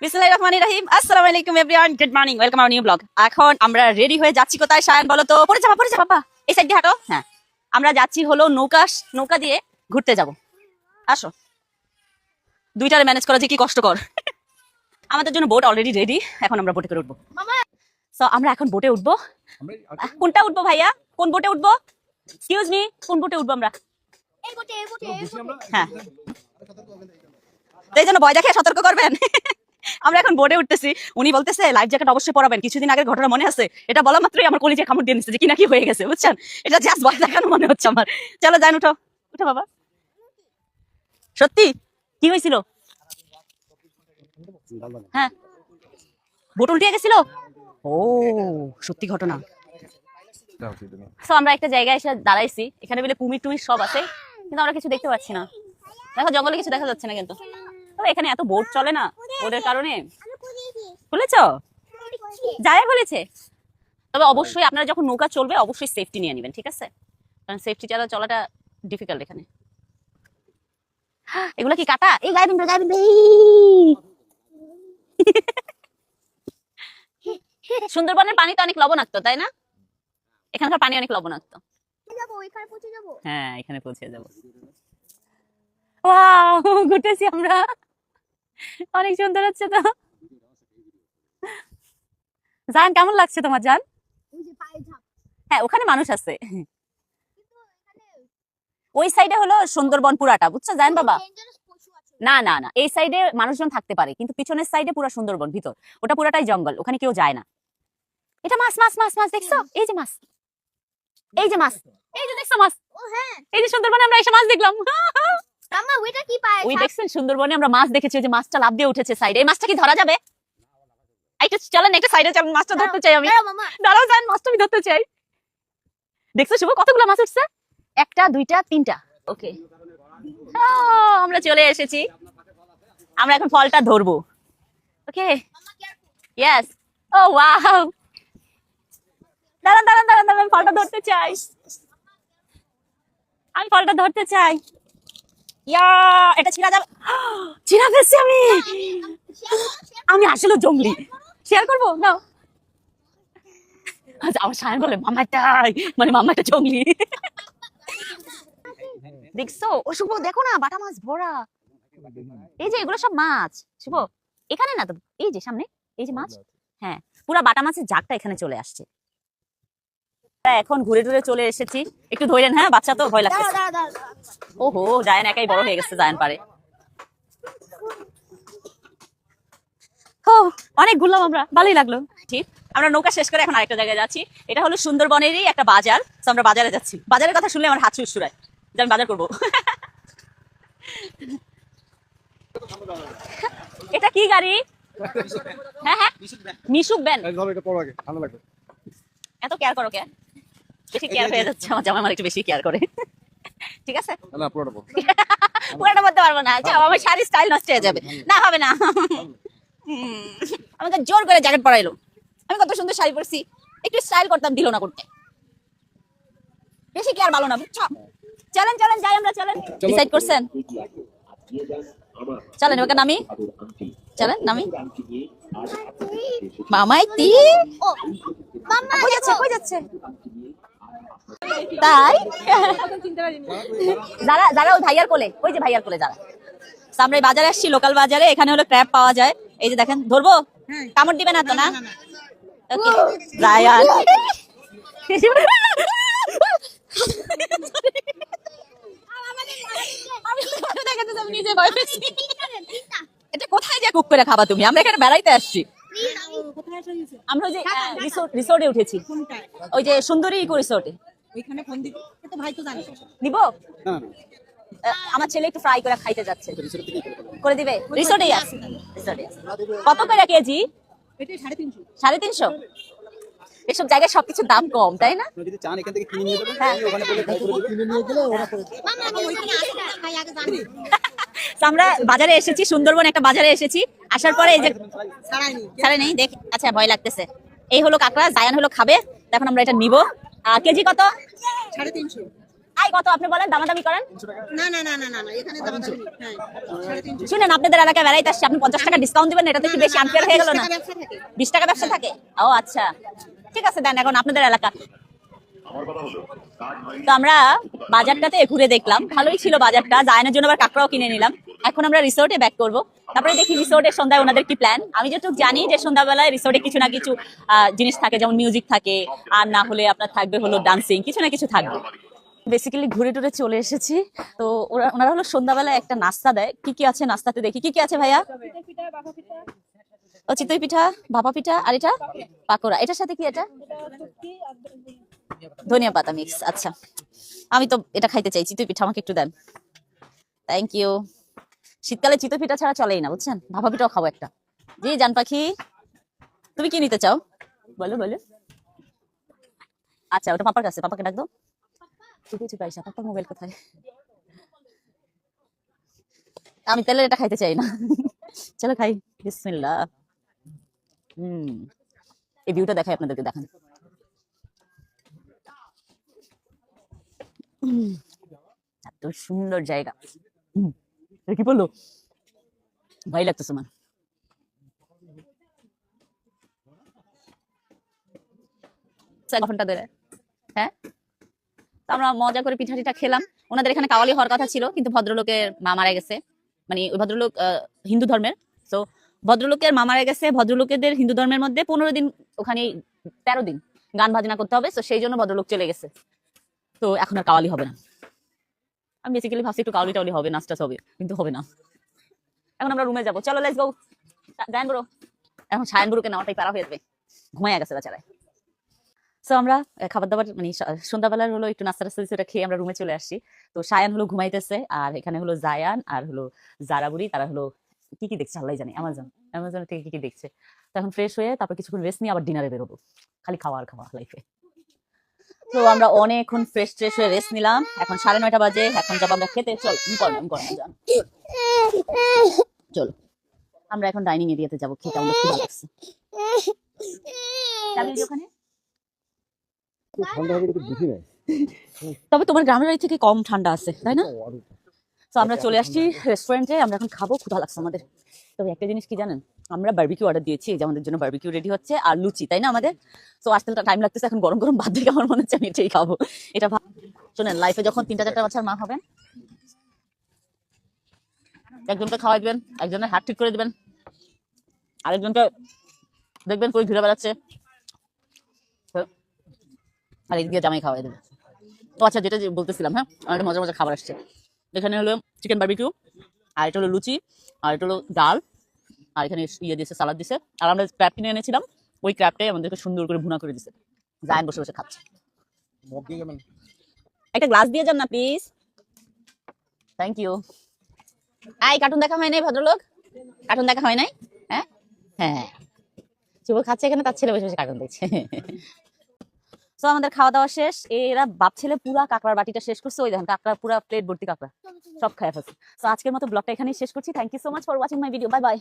বিসমিল্লাহির রহমানির রহিম। আসসালামু আলাইকুম everyone, good morning, welcome our new blog. এখন আমরা রেডি হয়ে যাচ্ছি কোথায় সায়ান বলো তো? পড়ে যাবা বাবা, এই সাইড দিয়ে হাঁটো। হ্যাঁ, আমরা যাচ্ছি হলো নৌকা দিয়ে ঘুরতে যাব। আসো, দুইটারে ম্যানেজ করা যে কি কষ্টকর। আমাদের জন্য বোট অলরেডি রেডি, এখন আমরা বোটে করে উঠবো। সো আমরা এখন বোটে উঠবো। কোনটা উঠবো ভাইয়া? কোন বোটে উঠবো? এক্সকিউজ মি, কোন বোটে উঠবো আমরা? হ্যাঁ, এই জন্য ভয় দেখে সতর্ক করবেন। আমরা এখন বোর্ডে উঠতেছি, উনি বলতেছে লাইফ জ্যাকেট অবশ্যই পরাবেন। কিছুদিন আগের ঘটনা মনে আছে? এটা বলা মাত্রই আমার কলিজে কামড় দিয়ে নিচ্ছে যে কি না কি হয়ে গেছে, বুঝছেন? এটা জাস্ট ভয় দেখানো মনে হচ্ছে আমার। চলো যান, উঠো উঠো বাবা। সত্যি কি হয়েছিল? হ্যাঁ, বোট উল্টে গেছিল। ও সত্যি ঘটনা। তো আমরা একটা জায়গায় এসে দাঁড়াইছি, এখানে বলে কুমির টুমির সব আছে, কিন্তু আমরা কিছু দেখতে পাচ্ছি না। দেখো জঙ্গলে কিছু দেখা যাচ্ছে না, কিন্তু তবে এখানে এত বোট চলে না, ওদের কারণে। খুলেছ? যায় খুলেছে। তবে অবশ্যই আপনারা যখন নৌকা চলবে অবশ্যই সেফটি নিয়ে নেবেন, ঠিক আছে? কারণ সেফটি ছাড়া চলাটা ডিফিকাল্ট এখানে। এগুলো কি কাটা? এই গায়ে বিনবে। সুন্দরবনের পানি তো অনেক লবণাক্ত, তাই না? এখানকার পানি অনেক লবণাক্ত। হ্যাঁ, এখানে পৌঁছে যাবো। ওয়াও, ঘুরতেছি আমরা, অনেক সুন্দর হচ্ছে তো। জান, কেমন লাগছে তোমার জান? হ্যাঁ, ওখানে মানুষ আছে। ওই সাইডে হলো সুন্দরবন পুরাটা, বুঝছো জান বাবা? না না না, এই সাইডে মানুষজন থাকতে পারে, কিন্তু পিছনের সাইডে পুরা সুন্দরবন ভিতর, ওটা পুরাটাই জঙ্গল, ওখানে কেউ যায় না। এটা মাছ মাছ মাছ মাছ দেখছো? এই যে মাছ, এই যে মাছ, এই যে দেখছো মাছ? এই যে সুন্দরবনে আমরা এসে মাছ দেখলাম। ওই দেখছেন, সুন্দরবনে আমরা মাছ দেখেছি, যে মাছটা লাফ দিয়ে উঠেছে সাইডে। এই মাছটা কি ধরা যাবে? একটু চলেন, একটা সাইডে চলেন, মাছটা ধরতে চাই আমি। দাঁড়াও যান, মাছটা আমি ধরতে চাই। দেখছো শুভ, কতগুলো মাছ উঠছে? একটা, দুইটা, তিনটা। ওকে, আমরা চলে এসেছি। আমরা এখন ফলটা ধরবো। ওকে, ইয়েস। ও ওয়াও, দাঁড়ান দাঁড়ান দাঁড়ান দাঁড়ান, ফলটা ধরতে চাই, আমি ফলটা ধরতে চাই। ইয়া, এটা ছিঁড়া যাবে? ছিঁড়া ফেলছি আমি। আমি আসলে জঙ্গলি। শেয়ার করবো নাও। আচ্ছা, আমার সায়ন বলে মামাটাই, মানে মামাটা জঙ্গলি। দেখছো ও শুভ, দেখো না বাটা মাছ ভরা। এই যে এগুলো সব মাছ শুভ, এখানে না তো, এই যে সামনে, এই যে মাছ। হ্যাঁ, পুরা বাটা মাছের ঝাঁকটা এখানে চলে আসছে। এখন ঘুরে ঘুরে চলে এসেছি, একটু ধরেন। হ্যাঁ, বাচ্চা তো ভয় লাগছে। ওহো, জায়ান একাই বড় হয়ে গেছে, জায়ান পারে। ও, অনেক ঘুরলাম আমরা, ভালোই লাগলো। ঠিক, আমরা নৌকা শেষ করে এখন আরেকটা জায়গায় যাচ্ছি। এটা হলো সুন্দরবনেরই একটা বাজার। তো আমরা বাজারে যাচ্ছি। বাজারের কথা শুনলে আমার হাত সুরসুরায় যে আমি বাজার করবো। এটা কি গাড়ি? হ্যাঁ হ্যাঁ, মিশুক ব্যান। এত কেয়ার করো কে? বেশি কেয়ার হয়ে যাচ্ছে, আমার জামাই আমার একটু বেশি কেয়ার করে। ঠিক আছে, পুরোটা বলতে পারবো না, আমার শাড়ি স্টাইল নষ্ট হয়ে যাবে। না, হবে না। আমাকে জোর করে জ্যাকেট পরাইলো। আমি কত সুন্দর শাড়ি পরছি, একটু স্টাইল করতাম, দিল না করতে। বেশি কেয়ার ভালো না, বুঝছো? চলেন চলেন যাই আমরা, চলেন। ডিসাইড করছেন? চলেন ওকে নামি, চলেন নামি। মামাই তি কই যাচ্ছে, কই যাচ্ছে? তাই যারা যারা ওই ভাইয়ার কোলে, ওই যে ভাইয়ার কোলে যারা। আমরা এই বাজারে আসছি, লোকাল বাজারে। এখানে হলো ক্র্যাব পাওয়া যায়। এই যে দেখেন, ধরবো? কামড় দিবে না তো? না, ওকে রায়ান। এটা কোথায় যে কুক করে খাবা তুমি? আমরা এখানে বেড়াইতে আসছি। আমরা ওই যে রিসোর্টে উঠেছি, ওই যে সুন্দরী ইকো রিসোর্টে। দিব? আমার ছেলে একটু ফ্রাই করে খাইতে যাচ্ছে, করে দিবে? রিসোর্টেই আছে। কত করে কেজি? 350। এসব জায়গায় সবকিছুর দাম কম, তাই না? আমরা বাজারে এসেছি, সুন্দরবন একটা বাজারে এসেছি। আসার পরে এই যে ছাড়ে নেই, দেখ আচ্ছা ভয় লাগতেছে। এই হলো কাঁকড়া, জায়ান হলো খাবে। এখন আমরা এটা নিব। কেজি কত? 350। আই কত আপনি বলেন, দামাদামি করেন। না না না না না না, এখানে দামাদামি নেই। হ্যাঁ 350। শুনেন, আপনাদের এলাকায় বেড়াইতে আসছি, আপনি 50 টাকা ডিসকাউন্ট দিবেন, এটা তো একটু বেশি আনফেয়ার হয়ে গেল না? 20 টাকা ব্যবসা থাকে। 20 টাকা ব্যবসা থাকে? ও আচ্ছা, ঠিক আছে দেন, এখন আপনাদের এলাকা। তো আমরা বাজারটাতে ঘুরে দেখলাম, ভালোই ছিল বাজারটা, জায়নের জন্য আবার কাঁকড়াও কিনে নিলাম। এখন আমরা রিসোর্টে ব্যাক করব, তারপরে দেখি রিসোর্টের সন্ধ্যায় ওনাদের কি প্ল্যান। আমি যেটুকু জানি যে সন্ধ্যাবেলায় রিসোর্টে কিছু না কিছু জিনিস থাকে, যেমন মিউজিক থাকে, আর না হলে আপনার থাকবে হলো ডান্সিং, কিছু না কিছু থাকবে। বেসিক্যালি ঘুরে টুরে চলে এসেছি। তো ওনারা হলো সন্ধ্যাবেলায় একটা নাস্তা দেয়। কি কি আছে নাস্তাতে দেখি, কি কি আছে ভাইয়া? ও চিতই পিঠা, ভাপা পিঠা, আর এটা পাকোড়া। এটার সাথে কি এটা? ধনিয়া পাতা মিক্স। আচ্ছা, আমি তো এটা খাইতে চাই, চিতই পিঠা আমাকে একটু দেন। Thank you. শীতকালে চিতই পিঠা ছাড়া চলেই না, বুঝছেন। ভাপা পিঠাও খাবো একটা। জি জান পাখি, তুমি কি নিতে চাও? বলো বলো। আচ্ছা, ওটা পাপার কাছে, পাপাকে ডাক দাও। চুপি চুপি আইসা, পাপার মোবাইল কোথায়? আমি তেলের এটা খাইতে চাই না। চলো খাই, বিসমিল্লাহ। এই ভিউটা দেখাই আপনাদেরকে, দেখান। এত সুন্দর জায়গা। কি বললো, ভাই লাগতেছে আমার। ঘন্টা ধরে, হ্যাঁ। তো আমরা মজা করে পিঠা টিঠা খেলাম। ওনাদের এখানে কাওয়ালি হওয়ার কথা ছিল, কিন্তু ভদ্রলোকের মা মারা গেছে। মানে ওই ভদ্রলোক হিন্দু ধর্মের। তো ভদ্রলোকের মা মারা গেছে, ভদ্রলোকেদের হিন্দু ধর্মের মধ্যে 15 দিন, ওখানে 13 দিন গান বাজনা করতে হবে। তো সেই জন্য ভদ্রলোক চলে গেছে। তো এখন আর কাওয়ালি হবে না। আমি বেসিক্যালি ভাবছি একটু কাওয়ালি টাওয়ালি হবে, নাস্তা হবে, কিন্তু হবে না। এখন আমরা রুমে যাবো, চলো লেটস গো। জান ব্রো, এখন সায়ন ব্রোকে নেওয়াটাই পারা হয়ে যাবে, ঘুমাইয়া গেছে বেচারায়। সো আমরা খাবার দাবার মানে সন্ধ্যাবেলার হলো একটু নাস্তা টাস্তা সেটা খেয়ে আমরা রুমে চলে আসছি। তো সায়ান হলো ঘুমাইতেছে, আর এখানে হলো জায়ান আর হলো জারাবুড়ি, তারা হলো কি কি দেখছে আল্লাহ জানে, অ্যামাজন থেকে কি কি দেখছে। তো এখন ফ্রেশ হয়ে তারপর কিছুক্ষণ রেস্ট নিয়ে আবার ডিনারে বেরোবো। খালি খাওয়া আর খাওয়া লাইফে। তো আমরা অনেকক্ষণ ফ্রেশ ট্রেশ হয়ে রেস্ট নিলাম। এখন 9:30 বাজে, এখন যাবো আমরা খেতে। চলো আমরা এখন ডাইনিং এরিয়াতে যাবো, খেতে আমাদের খুব ভালো লাগছে। ওখানে তবে তোমার গ্রামের বাড়ি থেকে কম ঠান্ডা আছে, তাই না? তো আমরা চলে আসছি রেস্টুরেন্টে, আমরা এখন খাবো, ক্ষুধা লাগছে আমাদের। তবে একটা জিনিস কি জানেন, আমরা বারবিকিউ অর্ডার দিয়েছি, যে আমাদের জন্য বারবিকিউ রেডি হচ্ছে, আর লুচি, তাই না আমাদের? তো আসতে টাইম লাগতেছে, এখন গরম গরম ভাত দেখে আমার মনে হচ্ছে আমি এটাই খাবো। এটা শোনেন, লাইফে যখন 3-4টা বাচ্চার মা হবেন, একজনকে খাওয়াই দিবেন, একজনের হাত ঠিক করে দিবেন, আরেকজনকে দেখবেন কই ঘুরে বেড়াচ্ছে, আর একদিকে জামাই খাওয়াই দেবে। তো আচ্ছা, যেটা বলতেছিলাম, হ্যাঁ, অনেক মজার মজার খাবার আসছে। এখানে হলো চিকেন বারবিকিউ, আর এটা হলো লুচি, আর এটা হলো ডাল, আর এখানে ইয়ে দিয়েছে, সালাদ দিছে। আর আমরা ক্র্যাব কিনে এনেছিলাম, ওই ক্র্যাবটাই আমাদেরকে সুন্দর করে ভুনা করে দিছে। জায়ান বসে বসে খাচ্ছে। একটা গ্লাস দিয়ে যান না প্লিজ, থ্যাংক ইউ। এই কার্টুন দেখা হয় নাই ভদ্রলোক? কার্টুন দেখা হয় নাই? হ্যাঁ হ্যাঁ, শুভ খাচ্ছে এখানে, তার ছেলে বসে বসে কার্টুন দেখছে। তো আমাদের খাওয়া দাওয়া শেষ। এরা বাপ ছেলে পুরা কাঁকড়ার বাটিটা শেষ করছে, ওই দেখেন কাঁকড়া, পুরা প্লেট ভর্তি কাঁকড়া, সব খায় ফেলছে। তো আজকের মতো ব্লগটা এখানেই শেষ করছি। Thank you so much for watching my video, bye by.